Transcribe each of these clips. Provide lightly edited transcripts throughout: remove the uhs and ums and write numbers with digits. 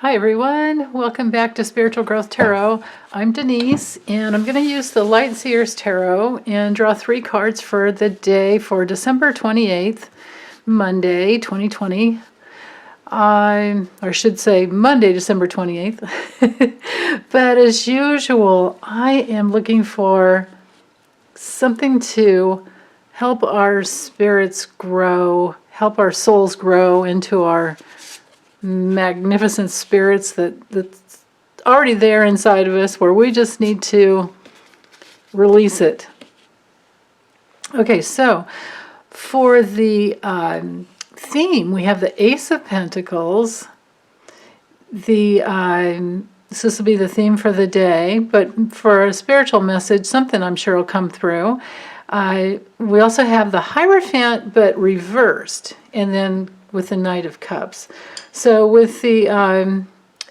Hi everyone, welcome back to Spiritual Growth Tarot. I'm Denise and I'm going to use the Light Seers Tarot and draw 3 cards for the day for December 28th, Monday 2020. Or I should say Monday, December 28th. But as usual, I am looking for something to help our spirits grow, help our souls grow into our magnificent spirits that's already there inside of us, where we just need to release it. Okay, so for the theme, we have the Ace of Pentacles. This will be the theme for the day, but for a spiritual message, something I'm sure will come through. We also have the Hierophant, but reversed, and then with the Knight of Cups. So with the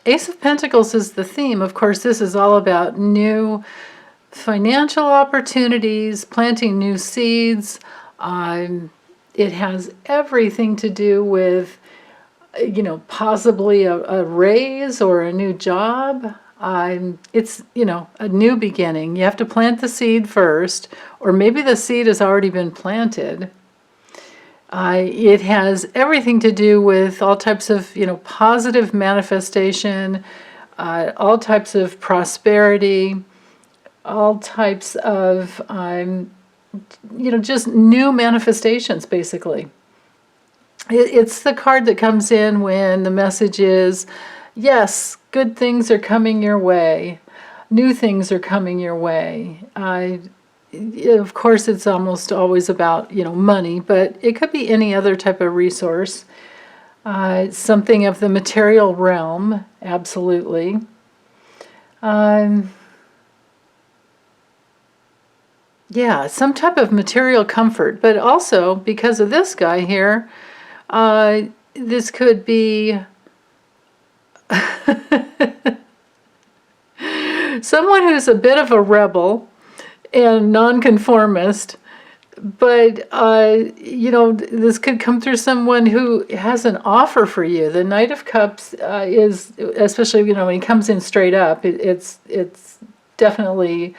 Ace of Pentacles is the theme. Of course, this is all about new financial opportunities, planting new seeds. It has everything to do with, possibly a raise or a new job. It's, a new beginning. You have to plant the seed first, or maybe the seed has already been planted. It has everything to do with all types of, positive manifestation, all types of prosperity, all types of, just new manifestations, basically. It's the card that comes in when the message is, yes, good things are coming your way. New things are coming your way. Of course, it's almost always about, money, but it could be any other type of resource. Something of the material realm, absolutely. Yeah, some type of material comfort, but also because of this guy here, this could be someone who's a bit of a rebel and nonconformist, but this could come through someone who has an offer for you. The Knight of Cups is, especially when he comes in straight up, it's definitely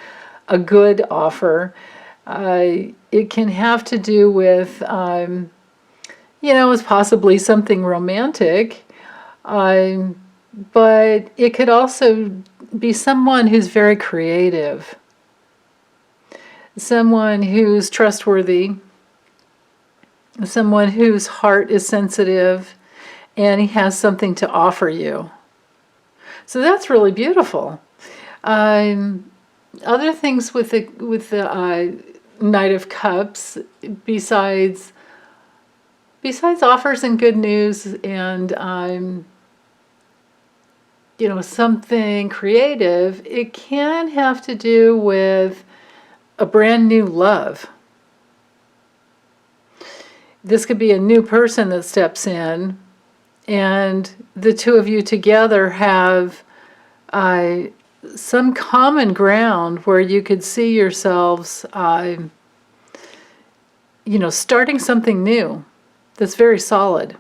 a good offer. It can have to do with it's possibly something romantic, but it could also be someone who's very creative. Someone who's trustworthy, someone whose heart is sensitive, and he has something to offer you. So that's really beautiful. Other things with the Knight of Cups, besides offers and good news and something creative, it can have to do with a brand new love. This could be a new person that steps in, and the two of you together have some common ground where you could see yourselves, starting something new that's very solid.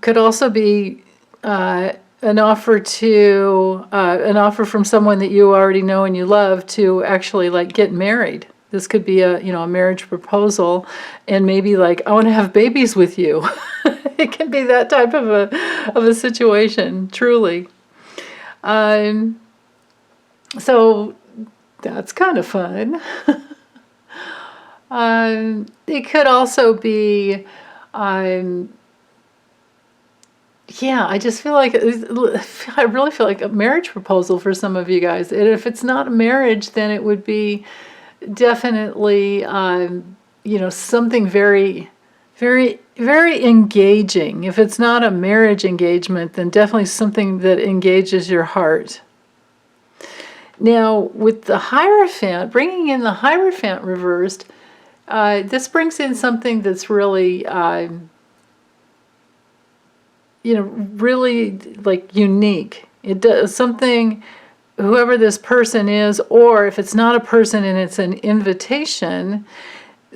Could also be an offer from someone that you already know and you love to actually get married. This could be a marriage proposal, and maybe I want to have babies with you. It can be that type of a situation, truly. So that's kind of fun. It could also be, I just feel like, I really feel like a marriage proposal for some of you guys. And if it's not a marriage, then it would be definitely, something very, very, very engaging. If it's not a marriage engagement, then definitely something that engages your heart. Now, with the Hierophant, bringing in the Hierophant reversed, this brings in something that's really, really unique. It does something, whoever this person is, or if it's not a person and it's an invitation,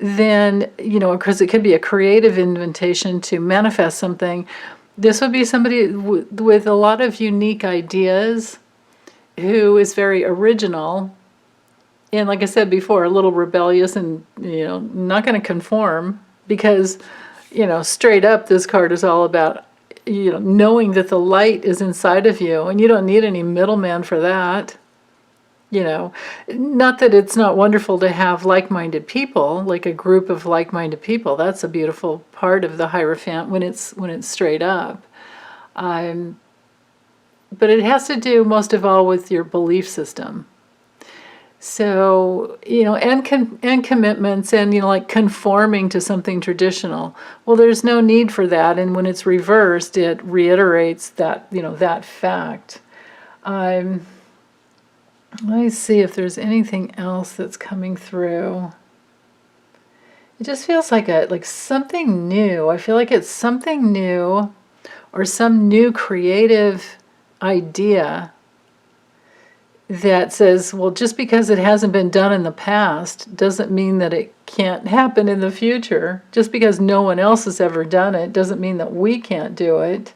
then, because it could be a creative invitation to manifest something, this would be somebody with a lot of unique ideas, who is very original, and like I said before, a little rebellious, and not going to conform, because straight up, this card is all about knowing that the light is inside of you, and you don't need any middleman for that. Not that it's not wonderful to have like-minded people, like a group of like-minded people. That's a beautiful part of the Hierophant when it's straight up. But it has to do most of all with your belief system. So, and commitments, and, like conforming to something traditional. Well, there's no need for that. And when it's reversed, it reiterates that, that fact. Let me see if there's anything else that's coming through. It just feels like something new. I feel like it's something new, or some new creative idea that says, well, just because it hasn't been done in the past doesn't mean that it can't happen in the future. Just because no one else has ever done it doesn't mean that we can't do it.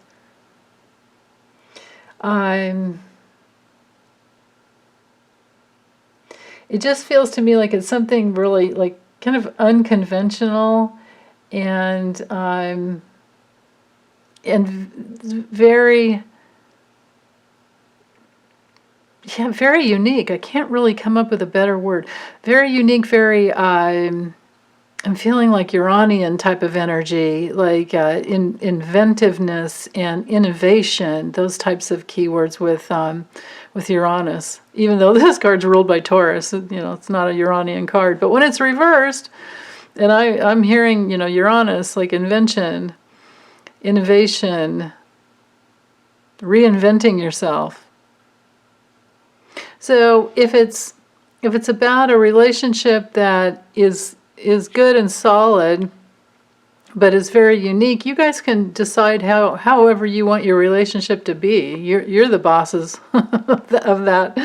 It just feels to me like it's something really like kind of unconventional, and very, very unique. I can't really come up with a better word. Very unique, very, I'm feeling like Uranian type of energy, like inventiveness and innovation, those types of keywords with Uranus. Even though this card's ruled by Taurus, it's not a Uranian card. But when it's reversed, and I'm hearing, Uranus, like invention, innovation, reinventing yourself. So if it's about a relationship that is good and solid, but is very unique, you guys can decide however you want your relationship to be. You're the bosses of that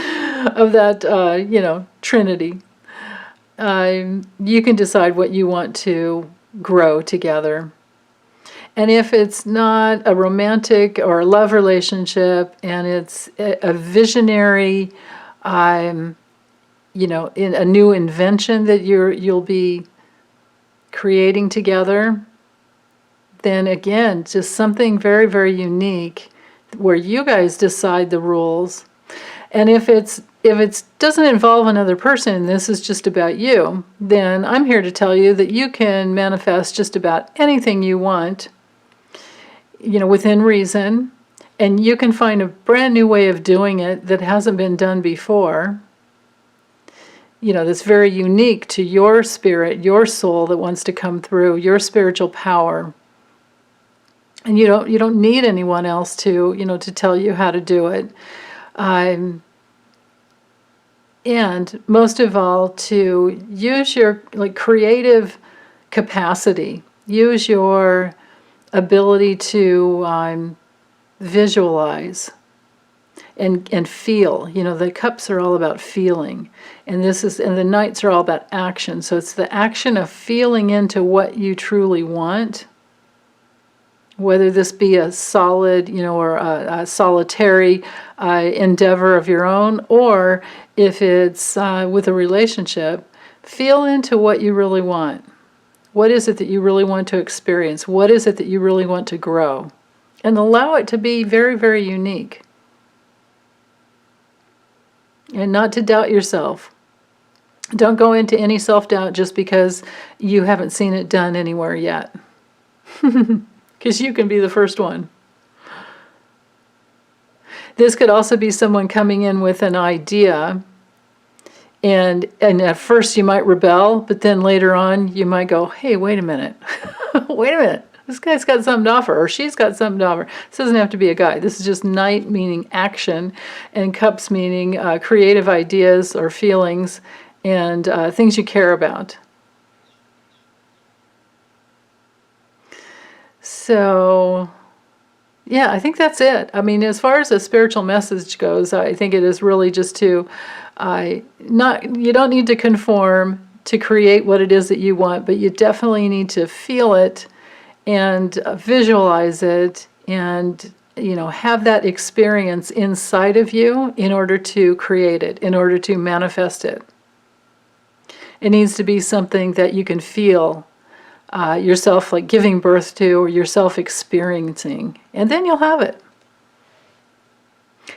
trinity. You can decide what you want to grow together. And if it's not a romantic or a love relationship, and it's a visionary, in a new invention that you'll be creating together, then again, just something very, very unique where you guys decide the rules. And if it doesn't involve another person, this is just about you, then I'm here to tell you that you can manifest just about anything you want, within reason, and you can find a brand new way of doing it that hasn't been done before. That's very unique to your spirit, your soul that wants to come through, your spiritual power. And you don't need anyone else to tell you how to do it. And most of all, to use your creative capacity, use your ability to visualize and feel. The cups are all about feeling, and the knights are all about action. So it's the action of feeling into what you truly want, whether this be a solid, or a solitary endeavor of your own, or if it's with a relationship, feel into what you really want. What is it that you really want to experience? What is it that you really want to grow? And allow it to be very, very unique. And not to doubt yourself. Don't go into any self-doubt just because you haven't seen it done anywhere yet. Because you can be the first one. This could also be someone coming in with an idea, and at first you might rebel, but then later on you might go, hey, wait a minute. Wait a minute. This guy's got something to offer, or she's got something to offer. This doesn't have to be a guy. This is just knight meaning action, and cups meaning creative ideas or feelings and things you care about. So, yeah, I think that's it. I mean, as far as the spiritual message goes, I think it is really just to you don't need to conform to create what it is that you want, but you definitely need to feel it and visualize it and, have that experience inside of you in order to create it, in order to manifest it. It needs to be something that you can feel yourself like giving birth to, or yourself experiencing, and then you'll have it.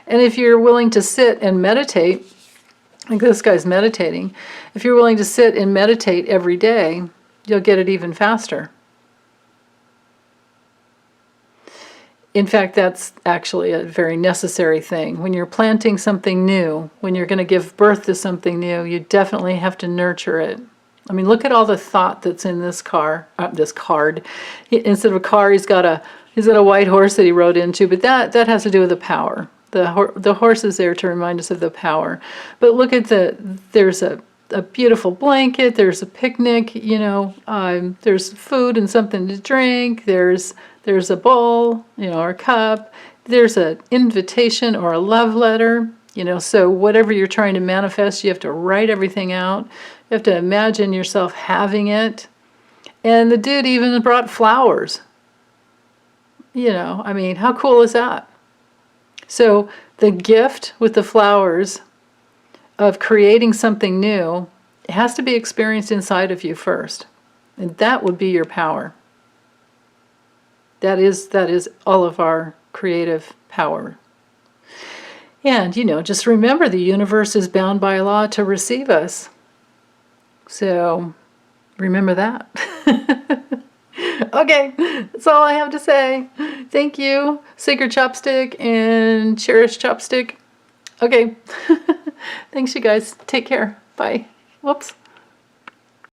And if you're willing to sit and meditate, like this guy's meditating, if you're willing to sit and meditate every day, you'll get it even faster. In fact, that's actually a very necessary thing. When you're planting something new, when you're going to give birth to something new, you definitely have to nurture it. I mean, look at all the thought that's in this card. Instead of a car, he's got a white horse that he rode into, but that has to do with the power. The horse is there to remind us of the power. But look at there's a beautiful blanket, there's a picnic, there's food and something to drink, there's a bowl, or a cup, there's an invitation or a love letter, so whatever you're trying to manifest, you have to write everything out. You have to imagine yourself having it. And the dude even brought flowers. I mean, how cool is that? So the gift with the flowers of creating something new, it has to be experienced inside of you first. And that would be your power. That is all of our creative power. And, just remember the universe is bound by law to receive us. So remember that. Okay, that's all I have to say. Thank you, Sacred Chopstick and Cherish Chopstick. Okay, thanks you guys. Take care. Bye. Whoops.